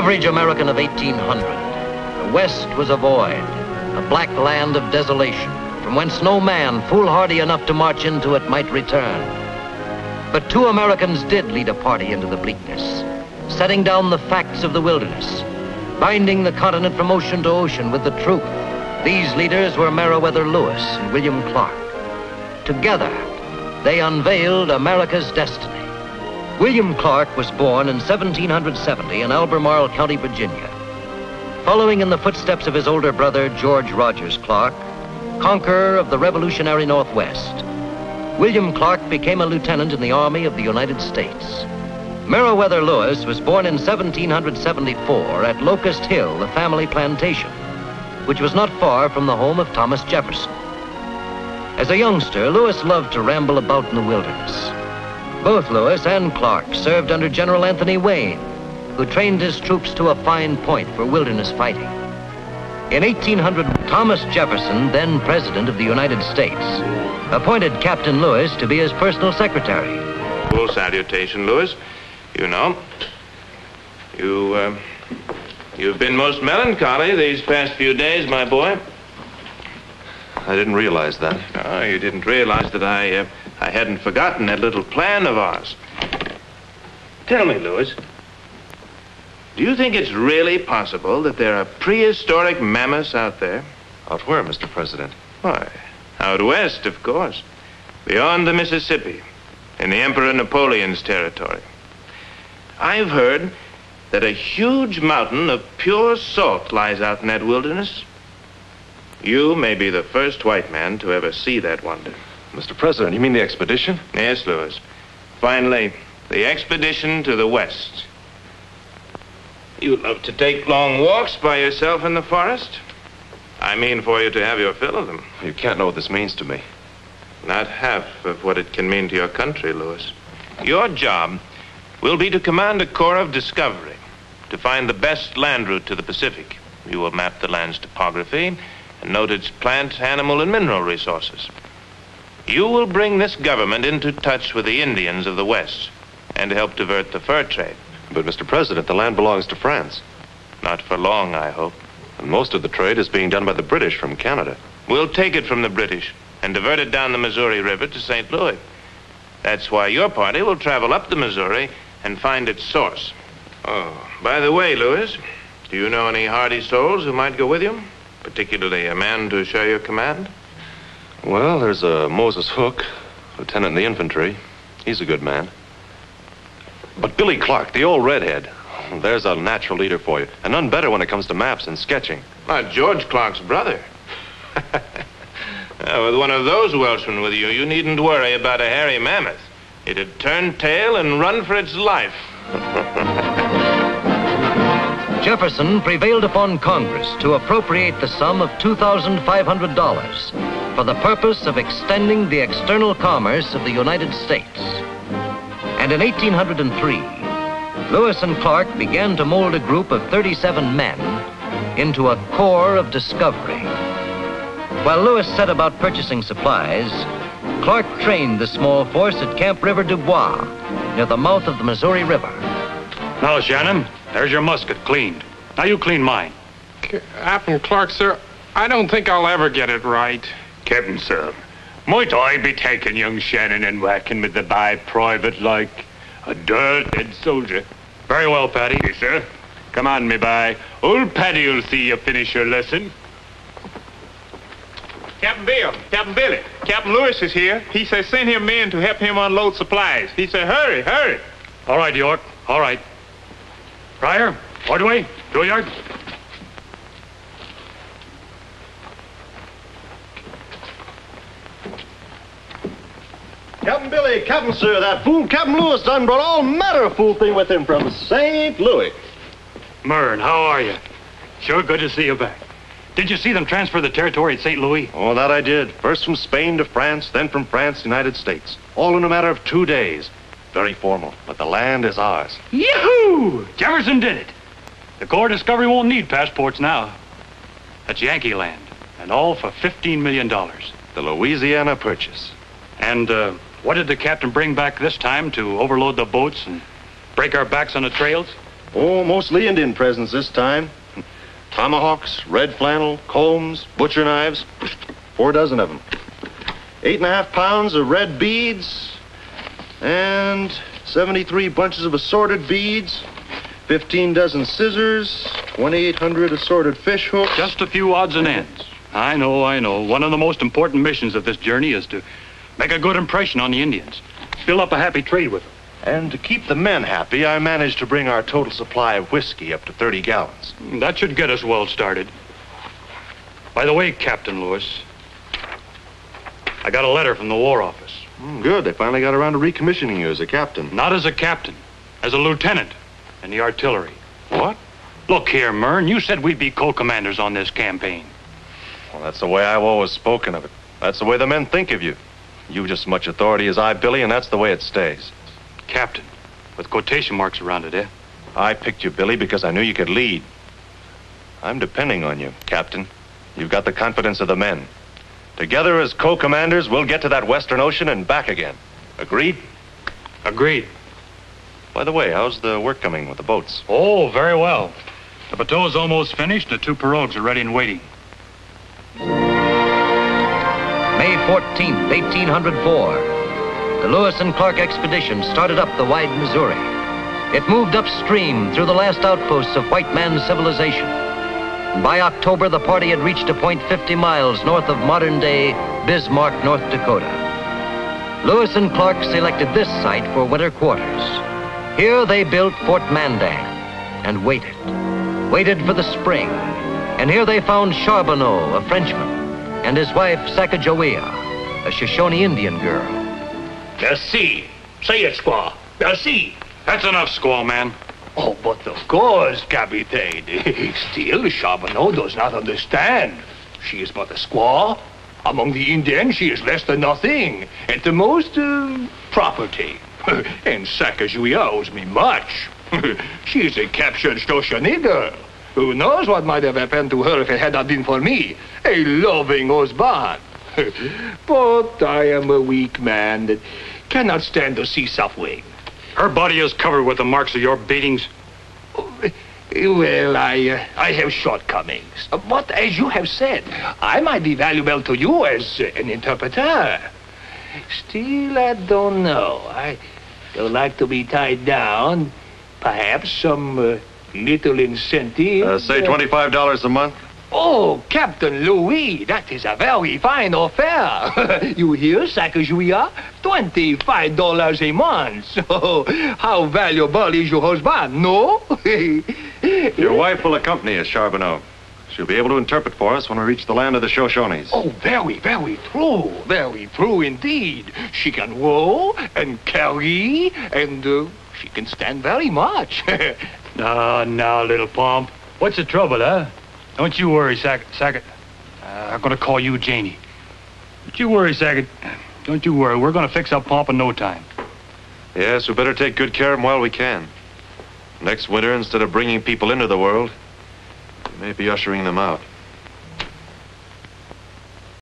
average American of 1800, the West was a void, a black land of desolation, from whence no man foolhardy enough to march into it might return. But two Americans did lead a party into the bleakness, setting down the facts of the wilderness, binding the continent from ocean to ocean with the truth. These leaders were Meriwether Lewis and William Clark. Together, they unveiled America's destiny. William Clark was born in 1770 in Albemarle County, Virginia. Following in the footsteps of his older brother, George Rogers Clark, conqueror of the Revolutionary Northwest, William Clark became a lieutenant in the Army of the United States. Meriwether Lewis was born in 1774 at Locust Hill, the family plantation, which was not far from the home of Thomas Jefferson. As a youngster, Lewis loved to ramble about in the wilderness. Both Lewis and Clark served under General Anthony Wayne, who trained his troops to a fine point for wilderness fighting. In 1800, Thomas Jefferson, then President of the United States, appointed Captain Lewis to be his personal secretary. Full salutation, Lewis. You know, you've been most melancholy these past few days, my boy. I didn't realize that. Oh, you didn't realize that I hadn't forgotten that little plan of ours. Tell me, Lewis, do you think it's really possible that there are prehistoric mammoths out there? Out where, Mr. President? Why, out west, of course, beyond the Mississippi, in the Emperor Napoleon's territory. I've heard that a huge mountain of pure salt lies out in that wilderness. You may be the first white man to ever see that wonder. Mr. President, you mean the expedition? Yes, Lewis. Finally, the expedition to the west. You love to take long walks by yourself in the forest. I mean for you to have your fill of them. You can't know what this means to me. Not half of what it can mean to your country, Lewis. Your job will be to command a corps of discovery, to find the best land route to the Pacific. You will map the land's topography and note its plant, animal, and mineral resources. You will bring this government into touch with the Indians of the West and help divert the fur trade. But, Mr. President, the land belongs to France. Not for long, I hope. And most of the trade is being done by the British from Canada. We'll take it from the British and divert it down the Missouri River to St. Louis. That's why your party will travel up the Missouri and find its source. Oh, by the way, Lewis, do you know any hardy souls who might go with you? Particularly a man to share your command? Well, there's Moses Hook, lieutenant in the infantry. He's a good man. But Billy Clark, the old redhead, there's a natural leader for you. And none better when it comes to maps and sketching. George Clark's brother. With one of those Welshmen with you, you needn't worry about a hairy mammoth. It'd turn tail and run for its life. Jefferson prevailed upon Congress to appropriate the sum of $2,500 for the purpose of extending the external commerce of the United States. And in 1803, Lewis and Clark began to mold a group of 37 men into a corps of discovery. While Lewis set about purchasing supplies, Clark trained the small force at Camp River du Bois, near the mouth of the Missouri River. Now, Shannon, there's your musket cleaned. Now you clean mine. Captain Clark, sir, I don't think I'll ever get it right. Captain, sir, might I be taking young Shannon and whacking with the by private like a dead soldier? Very well, Paddy. Yes, sir. Come on, me by. Old Paddy'll see you finish your lesson. Captain Bill, Captain Billy, Captain Lewis is here. He says send him men to help him unload supplies. He said hurry, hurry. All right, York. All right. Pryor, Ordway, Dooyard. Captain Billy, Captain Sir, that fool Captain Lewis done brought all manner of fool thing with him from St. Louis. Mern, how are you? Sure good to see you back. Did you see them transfer the territory at St. Louis? Oh, that I did. First from Spain to France, then from France to the United States. All in a matter of 2 days. Very formal, but the land is ours. Yahoo! Jefferson did it. The Corps Discovery won't need passports now. That's Yankee land, and all for $15 million. The Louisiana Purchase. And what did the captain bring back this time to overload the boats and break our backs on the trails? Oh, mostly Indian presents this time. Tomahawks, red flannel, combs, butcher knives. 4 dozen of them. 8.5 pounds of red beads. And 73 bunches of assorted beads. 15 dozen scissors. 2,800 assorted fish hooks. Just a few odds and ends. I know. One of the most important missions of this journey is to make a good impression on the Indians. Build up a happy trade with them. And to keep the men happy, I managed to bring our total supply of whiskey up to 30 gallons. That should get us well started. By the way, Captain Lewis, I got a letter from the War Office. Good. They finally got around to recommissioning you as a captain. Not as a captain, as a lieutenant in the artillery. What? Look here, Mern, you said we'd be co-commanders on this campaign. Well, that's the way I've always spoken of it. That's the way the men think of you. You've just as much authority as I, Billy, and that's the way it stays. Captain, with quotation marks around it, eh? I picked you, Billy, because I knew you could lead. I'm depending on you, Captain. You've got the confidence of the men. Together as co-commanders, we'll get to that Western Ocean and back again. Agreed? Agreed. By the way, how's the work coming with the boats? Oh, very well. The bateau's almost finished. The 2 pirogues are ready and waiting. May 14th, 1804. The Lewis and Clark expedition started up the wide Missouri. It moved upstream through the last outposts of white man's civilization. And by October, the party had reached a point 50 miles north of modern-day Bismarck, North Dakota. Lewis and Clark selected this site for winter quarters. Here they built Fort Mandan and waited for the spring. And here they found Charbonneau, a Frenchman, and his wife Sacagawea, a Shoshone Indian girl. Merci. Say it, squaw. Merci. That's enough, squaw man. Oh, but of course, Captain. Still, Charbonneau does not understand. She is but a squaw. Among the Indians, she is less than nothing. At the most, property. And Sacagawea owes me much. She is a captured Shoshone girl. Who knows what might have happened to her if it had not been for me, a loving husband. But I am a weak man that cannot stand to see suffering. Her body is covered with the marks of your beatings. Well, I have shortcomings. But as you have said, I might be valuable to you as an interpreter. Still, I don't know. I don't like to be tied down. Perhaps some little incentive. Say $25 a month. Oh, Captain Louis, that is a very fine offer. You hear, Sacagawea? $25 a month. Oh, how valuable is your husband, no? Your wife will accompany us, Charbonneau. She'll be able to interpret for us when we reach the land of the Shoshones. Oh, very, very true. Very true indeed. She can row and carry, and she can stand very much. No, little pomp. What's the trouble, huh? Don't you worry, Sackett. I'm gonna call you Janie. Don't you worry, Sackett. Don't you worry. We're gonna fix up Pomp in no time. Yes, we better take good care of him while we can. Next winter, instead of bringing people into the world, we may be ushering them out.